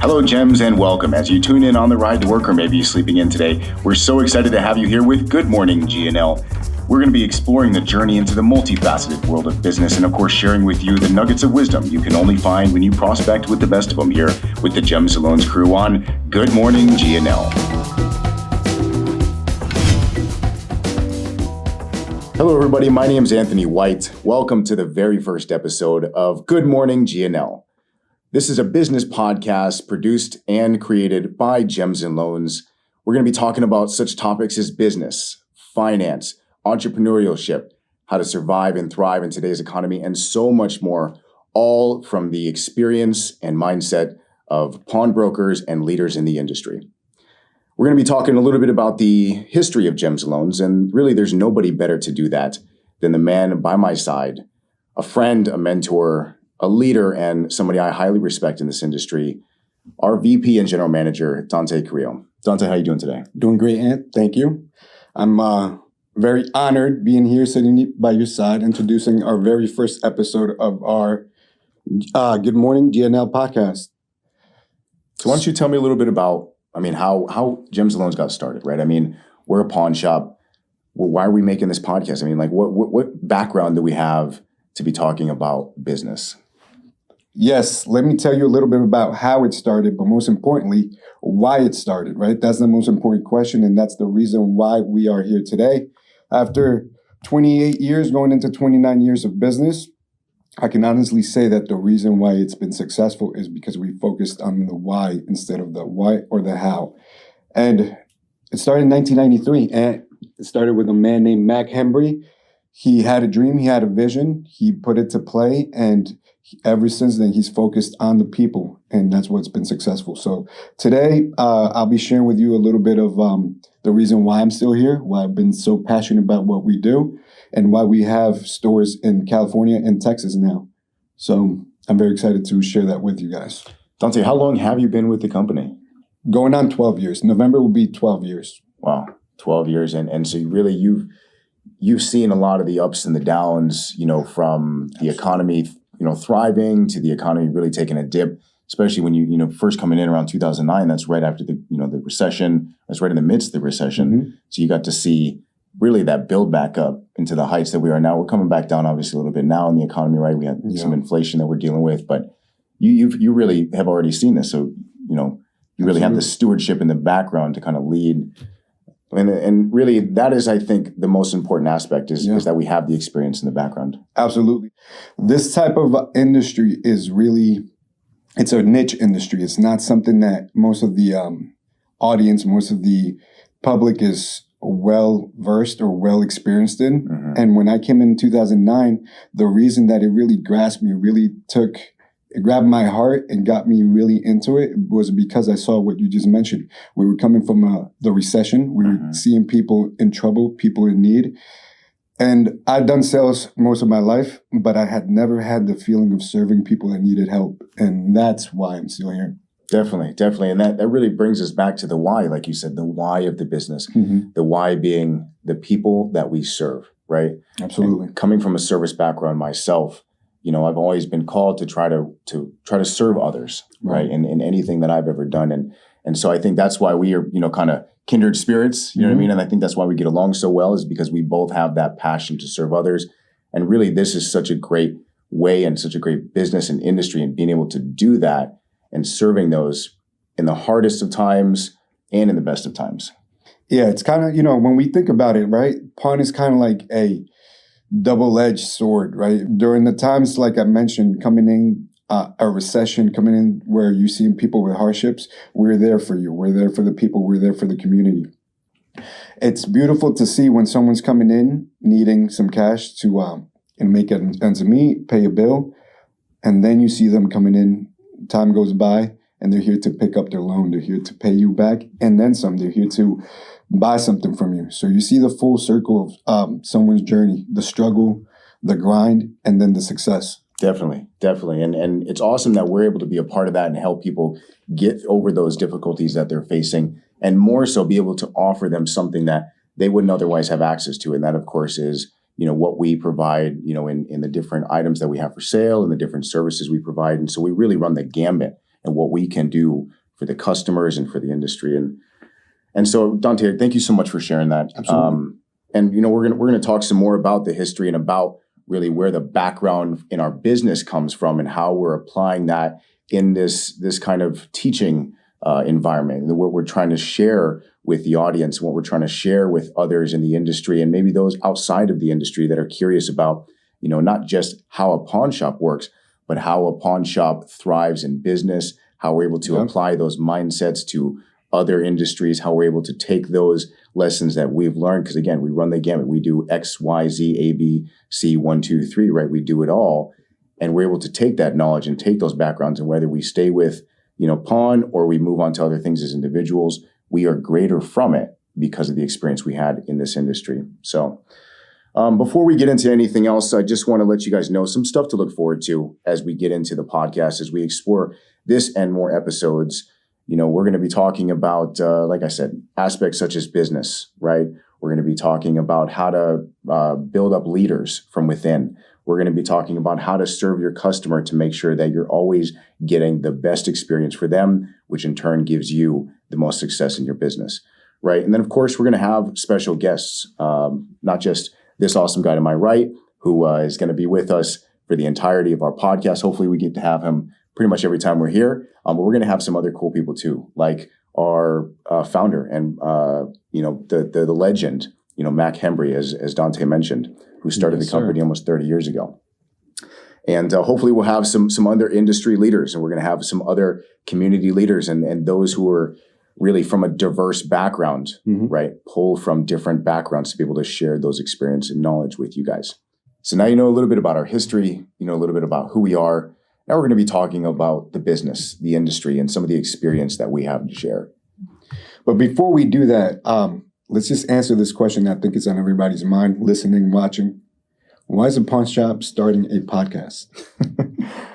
Hello, Gems, and welcome. As you tune in on the ride to work or maybe sleeping in today, we're so excited to have you here with Good Morning GNL. We're going to be exploring the journey into the multifaceted world of business and, of course, sharing with you the nuggets of wisdom you can only find when you prospect with the best of them here with the Gems Saloons crew on Good Morning GNL. Hello, everybody. My name is Anthony White. Welcome to the very first episode of Good Morning GNL. This is a business podcast produced and created by Gems and Loans. We're going to be talking about such topics as business, finance, entrepreneurship, how to survive and thrive in today's economy, and so much more, all from the experience and mindset of pawnbrokers and leaders in the industry. We're going to be talking a little bit about the history of Gems and Loans, and really there's nobody better to do that than the man by my side, a friend, a mentor, a leader, and somebody I highly respect in this industry, our VP and General Manager, Dante Carrillo. Dante, how are you doing today? Doing great, Ant. Thank you. I'm very honored being here, sitting by your side, introducing our very first episode of our Good Morning GNL podcast. So why don't you tell me a little bit about, how Gems and Loans got started, right? We're a pawn shop. Why are we making this podcast? What background do we have to be talking about business? Yes, let me tell you a little bit about how it started, but most importantly, why it started, right? That's the most important question, and that's the reason why we are here today. After 28 years, going into 29 years of business, I can honestly say that the reason why it's been successful is because we focused on the why instead of the why or the how. And it started in 1993, and it started with a man named Mac Hembry. He had a dream, he had a vision, he put it to play, and ever since then, he's focused on the people, and that's what's been successful. So today, I'll be sharing with you a little bit of the reason why I'm still here, why I've been so passionate about what we do, and why we have stores in California and Texas now. So I'm very excited to share that with you guys. Dante, how long have you been with the company? Going on 12 years. November will be 12 years. Wow, 12 years. And so you've seen a lot of the ups and the downs, from the economy thriving to the economy really taking a dip, especially when you first coming in around 2009. That's right after the recession. That's right in the midst of the recession. Mm-hmm. So you got to see really that build back up into the heights that we are now. We're coming back down, obviously, a little bit now in the economy, right? We had some inflation that we're dealing with, but you really have already seen this. So, you really have the stewardship in the background to kind of lead. And really, that is, I think, the most important aspect is that we have the experience in the background. Absolutely. This type of industry is really, it's a niche industry. It's not something that most of the audience, most of the public is well versed or well experienced in. Mm-hmm. And when I came in 2009, the reason that it really grasped me, it grabbed my heart and got me really into it was because I saw what you just mentioned. We were coming from the recession. We were seeing people in trouble, people in need. And I'd done sales most of my life, but I had never had the feeling of serving people that needed help. And that's why I'm still here. Definitely. And that really brings us back to the why, like you said, the why of the business, the why being the people that we serve, right? Absolutely. And coming from a service background myself, I've always been called to try to serve others, right? In anything that I've ever done. And so I think that's why we are, kind of kindred spirits, you know what I mean? And I think that's why we get along so well, is because we both have that passion to serve others. And really, this is such a great way and such a great business and industry, and being able to do that and serving those in the hardest of times and in the best of times. Yeah, it's kind of, when we think about it, right? Pawn is kind of like a double-edged sword, right? During the times, like I mentioned, coming in a recession, coming in where you're seeing people with hardships, we're there for you. We're there for the people. We're there for the community. It's beautiful to see when someone's coming in needing some cash to and make ends meet, pay a bill, and then you see them coming in. Time goes by, and they're here to pick up their loan. They're here to pay you back, and then some. They're here to buy something from you. So you see the full circle of someone's journey, the struggle, the grind, and then the success. Definitely. And it's awesome that we're able to be a part of that and help people get over those difficulties that they're facing, and more so be able to offer them something that they wouldn't otherwise have access to. And that, of course, is, what we provide, in the different items that we have for sale and the different services we provide. And so we really run the gambit and what we can do for the customers and for the industry. And so, Dante, thank you so much for sharing that. Absolutely. And we're gonna talk some more about the history and about really where the background in our business comes from and how we're applying that in this kind of teaching environment, and what we're trying to share with the audience, what we're trying to share with others in the industry, and maybe those outside of the industry that are curious about, not just how a pawn shop works, but how a pawn shop thrives in business, how we're able to apply those mindsets to other industries, how we're able to take those lessons that we've learned. Because again, we run the gamut. We do X, Y, Z, A, B, C, 1, 2, 3, right? We do it all. And we're able to take that knowledge and take those backgrounds, and whether we stay with, pawn or we move on to other things as individuals, we are greater from it because of the experience we had in this industry. So before we get into anything else, I just want to let you guys know some stuff to look forward to as we get into the podcast, as we explore this and more episodes. We're going to be talking about, like I said, aspects such as business, right? We're going to be talking about how to build up leaders from within. We're going to be talking about how to serve your customer to make sure that you're always getting the best experience for them, which in turn gives you the most success in your business, right? And then, of course, we're going to have special guests, not just this awesome guy to my right, who is going to be with us for the entirety of our podcast. Hopefully, we get to have him pretty much every time we're here. But we're going to have some other cool people too, like our founder and the legend, Mac Hembry, as Dante mentioned, who started the company almost 30 years ago. And hopefully we'll have some other industry leaders, and we're going to have some other community leaders and those who are really from a diverse background, right? Pull from different backgrounds to be able to share those experience and knowledge with you guys. So now you know a little bit about our history, a little bit about who we are. Now we're going to be talking about the business, the industry, and some of the experience that we have to share. But before we do that, let's just answer this question that I think is on everybody's mind, listening, watching. Why is a pawn shop starting a podcast?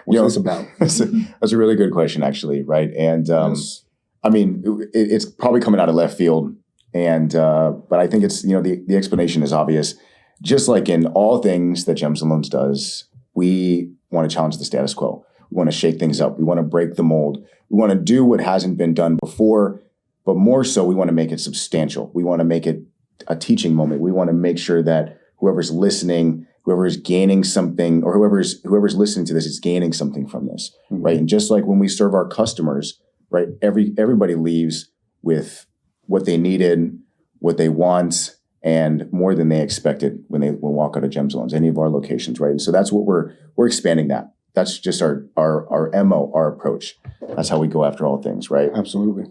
What's this about? That's a really good question, actually, right? And Yes. I mean, it's probably coming out of left field, and but I think it's the explanation is obvious. Just like in all things that Gems and Loans does, we want to challenge the status quo. We want to shake things up. We want to break the mold. We want to do what hasn't been done before, but more so, we want to make it substantial. We want to make it a teaching moment. We want to make sure that whoever's listening, whoever's gaining something, or whoever's listening to this is gaining something from this, right? And just like when we serve our customers, right, everybody leaves with what they needed, what they want, and more than they expected when they walk out of Gems Loans, any of our locations, right? And so that's what we're expanding that. That's just our MO, our approach. That's how we go after all things, right? Absolutely.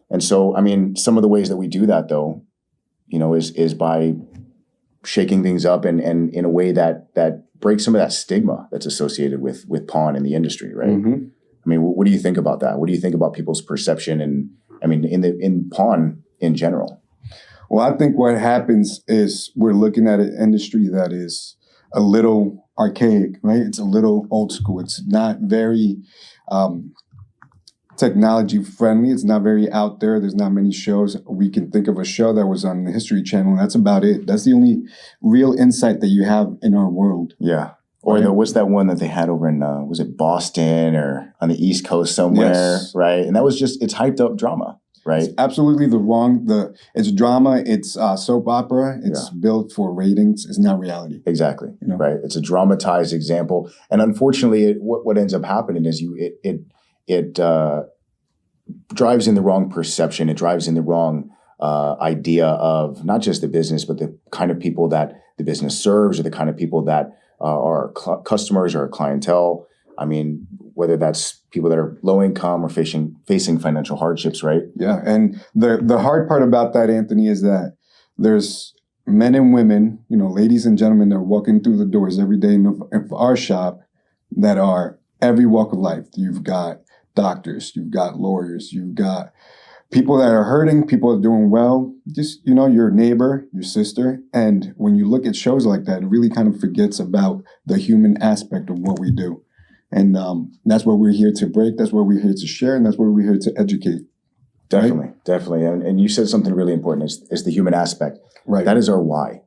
And so, I mean, some of the ways that we do that, though, is by shaking things up and in a way that breaks some of that stigma that's associated with pawn in the industry, right? I mean, what do you think about that? What do you think about people's perception and, I mean, in pawn in general? Well, I think what happens is we're looking at an industry that is a little archaic, right? It's a little old school. It's not very technology friendly. It's not very out there. There's not many shows. We can think of a show that was on the History Channel, and that's about it. That's the only real insight that you have in our world. Yeah. Or what's that one that they had over in, was it Boston or on the East Coast somewhere, Yes. right? And that was just, it's hyped up drama, right? It's absolutely it's drama, it's soap opera, it's built for ratings, it's not reality. Exactly, right? It's a dramatized example. And unfortunately, what ends up happening is it drives in the wrong perception. It drives in the wrong idea of not just the business, but the kind of people that the business serves, or the kind of people that are customers or clientele. I mean, whether that's people that are low income or facing financial hardships, right? Yeah, and the hard part about that, Anthony, is that there's men and women, ladies and gentlemen, that are walking through the doors every day in our shop that are every walk of life. You've got doctors, you've got lawyers, you've got people that are hurting, people that are doing well, just, your neighbor, your sister. And when you look at shows like that, it really kind of forgets about the human aspect of what we do. And that's what we're here to break. That's what we're here to share. And that's what we're here to educate. Definitely, right? Definitely. And you said something really important is the human aspect. Right. That is our why.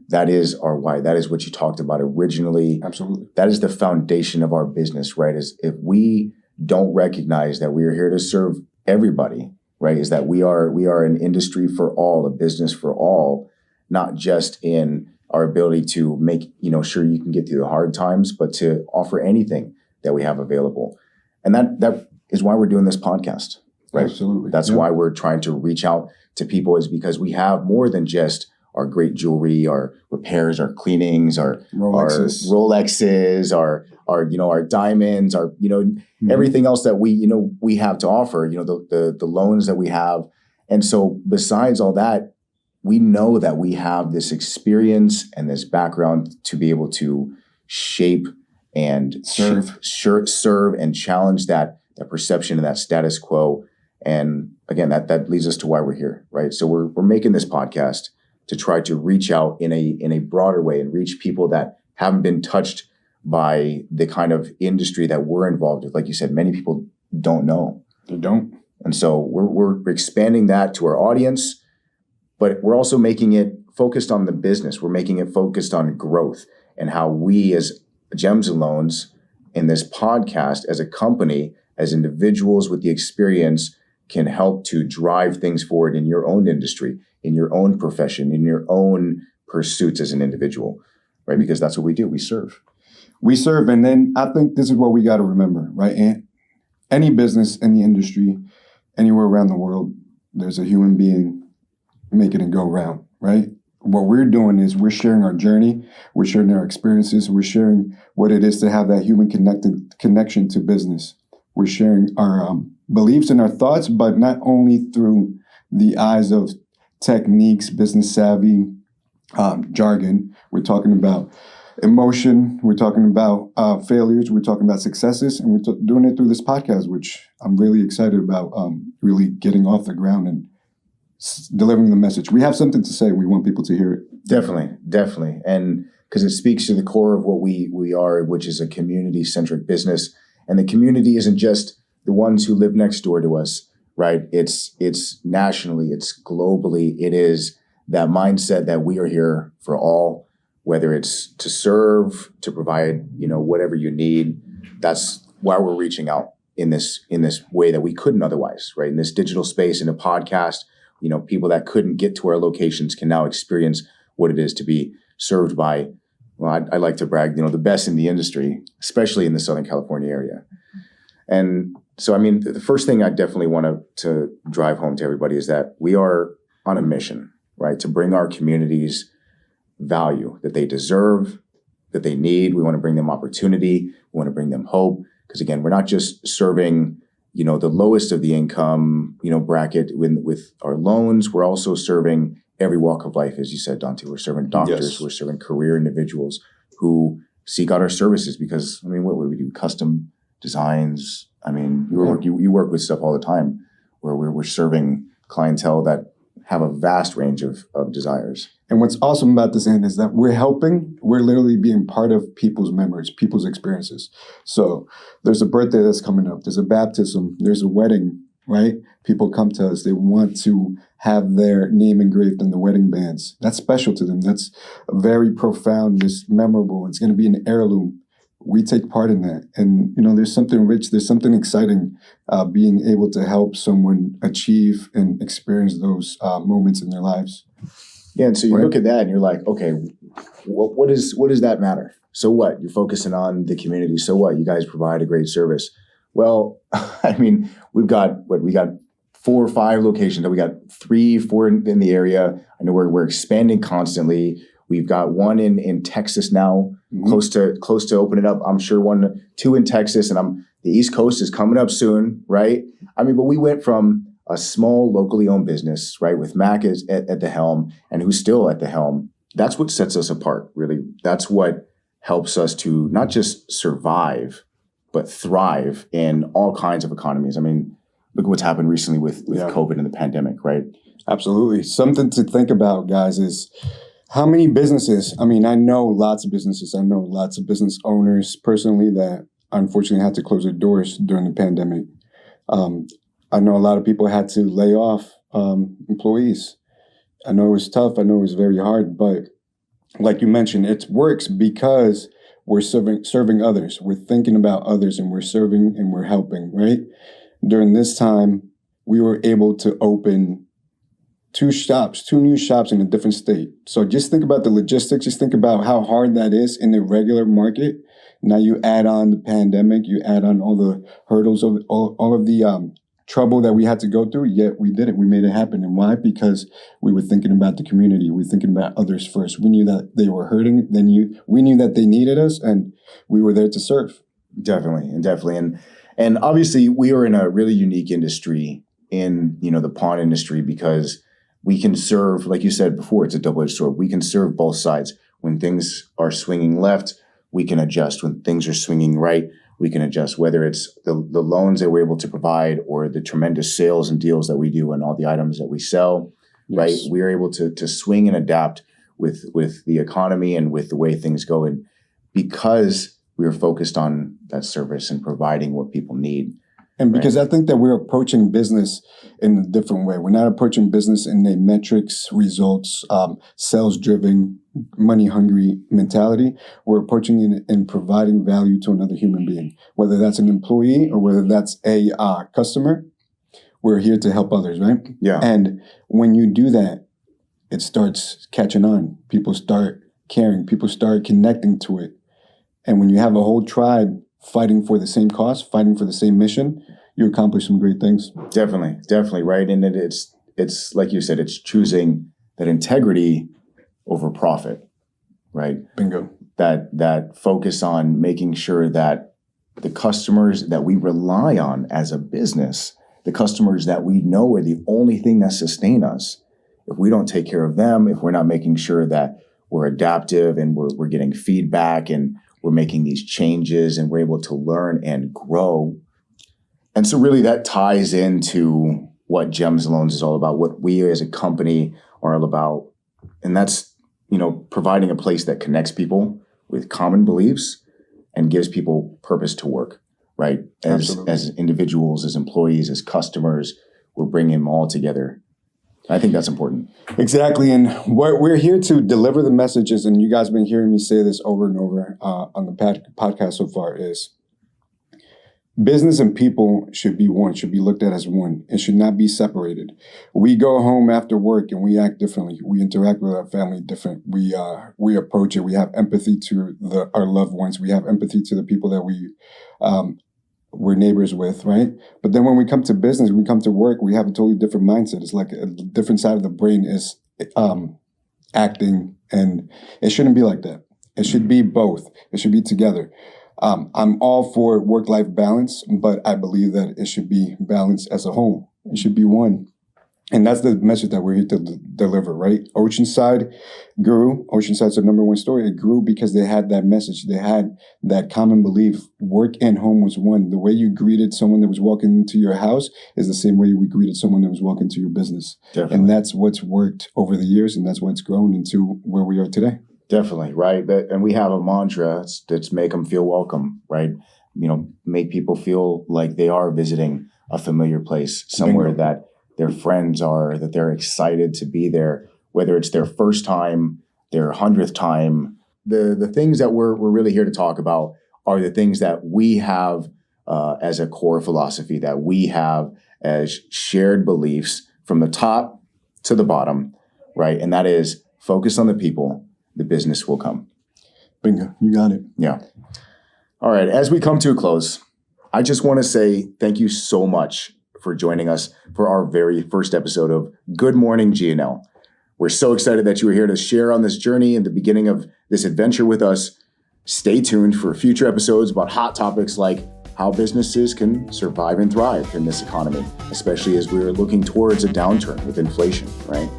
That is our why. That is what you talked about originally. Absolutely. That is the foundation of our business, right? Is if we don't recognize that we are here to serve everybody, right? Is that we are an industry for all, a business for all, not just in our ability to make, sure you can get through the hard times, but to offer anything that we have available. And that is why we're doing this podcast, right? Absolutely. That's why we're trying to reach out to people, is because we have more than just our great jewelry, our repairs, our cleanings, our Rolexes, our diamonds, our everything else that we have to offer, the loans that we have. And so besides all that, we know that we have this experience and this background to be able to shape and serve and challenge that perception and that status quo. And again, that leads us to why we're here, right? So we're making this podcast to try to reach out in a broader way and reach people that haven't been touched by the kind of industry that we're involved with. Like you said, many people don't know. They don't. And so we're expanding that to our audience, but we're also making it focused on the business. We're making it focused on growth and how we as Gems and Loans in this podcast, as a company, as individuals with the experience, can help to drive things forward in your own industry, in your own profession, in your own pursuits as an individual, right? Because that's what we do. We serve. And then I think this is what we got to remember, right? And any business, any industry, anywhere around the world, there's a human being making it go round, right? What we're doing is we're sharing our journey, we're sharing our experiences, we're sharing what it is to have that human connection to business. We're sharing our beliefs and our thoughts, but not only through the eyes of techniques, business savvy, jargon. We're talking about emotion. We're talking about failures. We're talking about successes, and we're doing it through this podcast, which I'm really excited about. Really getting off the ground and delivering the message. We have something to say. We want people to hear it. Definitely, and because it speaks to the core of what we are, which is a community-centric business, and the community isn't just the ones who live next door to us, right? It's nationally, it's globally. It is that mindset that we are here for all, whether it's to serve, to provide, whatever you need. That's why we're reaching out in this way that we couldn't otherwise, right? In this digital space, in a podcast, people that couldn't get to our locations can now experience what it is to be served by, well, I like to brag, the best in the industry, especially in the Southern California area. And so, the first thing I definitely want to drive home to everybody is that we are on a mission, right? To bring our communities value that they deserve, that they need. We want to bring them opportunity. We want to bring them hope. Because again, we're not just serving, the lowest of the income, bracket with our loans. We're also serving every walk of life, as you said, Dante. We're serving doctors. Yes. We're serving career individuals who seek out our services because, what do we do? Custom designs. You work with stuff all the time where we're serving clientele that have a vast range of desires. And what's awesome about this end is that we're literally being part of people's memories, people's experiences. So there's a birthday that's coming up, there's a baptism, there's a wedding, right? People come to us, they want to have their name engraved in the wedding bands. That's special to them. That's very profound, it's memorable, it's going to be an heirloom. We take part in that. And, there's something rich, there's something exciting being able to help someone achieve and experience those moments in their lives. Yeah, and so you look at that and you're like, okay, what does that matter? So what? You're focusing on the community. So what? You guys provide a great service. Well, we've got 4 or 5 locations. We got 3, 4 in the area. I know we're expanding constantly. We've got one in Texas now, close to opening up. I'm sure 1, 2 in Texas, and the East Coast is coming up soon, right? But we went from a small locally owned business, right, with Mac at the helm, and who's still at the helm. That's what sets us apart, really. That's what helps us to not just survive, but thrive in all kinds of economies. Look at what's happened recently with COVID and the pandemic, right? Absolutely. Something to think about, guys, is how many businesses, I know lots of businesses. I know lots of business owners personally that unfortunately had to close their doors during the pandemic. I know a lot of people had to lay off employees. I know it was tough. I know it was very hard. But like you mentioned, it works because we're serving others. We're thinking about others, and we're serving and we're helping, right? During this time, we were able to open two new shops in a different state. So just think about the logistics. Just think about how hard that is in the regular market. Now you add on the pandemic, you add on all the hurdles of all of the trouble that we had to go through, yet we did it. We made it happen. And why? Because we were thinking about the community. We were thinking about others first. We knew that they were hurting. We knew that they needed us, and we were there to serve. Definitely. And obviously we are in a really unique industry in, the pawn industry, because we can serve, like you said before, it's a double-edged sword. We can serve both sides. When things are swinging left, we can adjust. When things are swinging right, we can adjust, whether it's the loans that we're able to provide or the tremendous sales and deals that we do and all the items that we sell, yes. Right? We are able to swing and adapt with the economy and with the way things go. And because we are focused on that service and providing what people need. And because I think that we're approaching business in a different way. We're not approaching business in a metrics, results, sales-driven, money-hungry mentality. We're approaching it in providing value to another human being, whether that's an employee or whether that's a customer. We're here to help others, right? Yeah. And when you do that, it starts catching on. People start caring. People start connecting to it. And when you have a whole tribe fighting for the same cause, fighting for the same mission, you accomplish some great things. Definitely, right? And it's like you said, it's choosing that integrity over profit, right? Bingo. That focus on making sure that the customers that we rely on as a business, the customers that we know are the only thing that sustain us, if we don't take care of them, if we're not making sure that we're adaptive and we're getting feedback and we're making these changes and we're able to learn and grow. And so really that ties into what Gems Loans is all about, what we as a company are all about. And that's, providing a place that connects people with common beliefs and gives people purpose to work, right? As individuals, as employees, as customers, we're bringing them all together. I think that's important. Exactly. And what we're here to deliver the messages, and you guys have been hearing me say this over and over on the podcast so far, is business and people should be one, should be looked at as one. It should not be separated. We go home after work and we act differently. We interact with our family different. We approach it. We have empathy to our loved ones. We have empathy to the people that we're neighbors with, right? But then when we come to business, we come to work, we have a totally different mindset. It's like a different side of the brain is acting, and it shouldn't be like that. It should be both. It should be together. I'm all for work-life balance, but I believe that it should be balanced as a whole. It should be one. And that's the message that we're here to deliver, right? Oceanside grew. Oceanside's the number one story. It grew because they had that message. They had that common belief. Work and home was one. The way you greeted someone that was walking into your house is the same way we greeted someone that was walking to your business. Definitely. And that's what's worked over the years, and that's what's grown into where we are today. Definitely, right? And we have a mantra that's make them feel welcome, right? Make people feel like they are visiting a familiar place, somewhere that their friends are, that they're excited to be there, whether it's their first time, their 100th time. The things that we're really here to talk about are the things that we have as a core philosophy, that we have as shared beliefs from the top to the bottom, right? And that is focus on the people, the business will come. Bingo, you got it. Yeah. All right, as we come to a close, I just want to say thank you so much for joining us for our very first episode of Good Morning GNL. We're so excited that you were here to share on this journey and the beginning of this adventure with us. Stay tuned for future episodes about hot topics like how businesses can survive and thrive in this economy, especially as we're looking towards a downturn with inflation, right?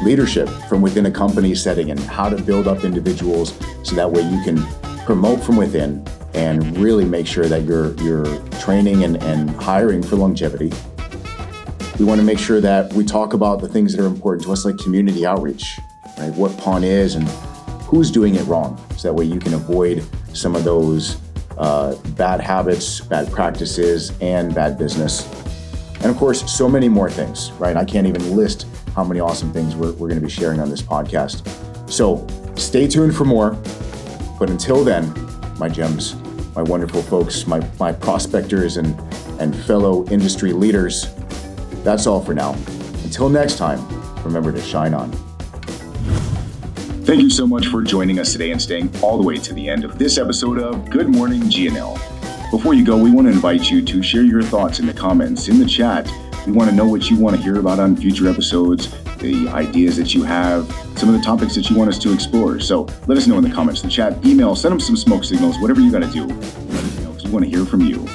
Leadership from within a company setting and how to build up individuals so that way you can promote from within and really make sure that you're training and hiring for longevity. We want to make sure that we talk about the things that are important to us, like community outreach, right? What pawn is and who's doing it wrong, so that way you can avoid some of those bad habits, bad practices, and bad business. And of course, so many more things, right? I can't even list how many awesome things we're going to be sharing on this podcast. So stay tuned for more. But until then, my gems, my wonderful folks, my prospectors and fellow industry leaders. That's all for now. Until next time, remember to shine on. Thank you so much for joining us today and staying all the way to the end of this episode of Good Morning GNL. Before you go, we want to invite you to share your thoughts in the comments, in the chat. We want to know what you want to hear about on future episodes, the ideas that you have, some of the topics that you want us to explore. So let us know in the comments, the chat, email, send them some smoke signals, whatever you got to do. Let us know because we want to hear from you.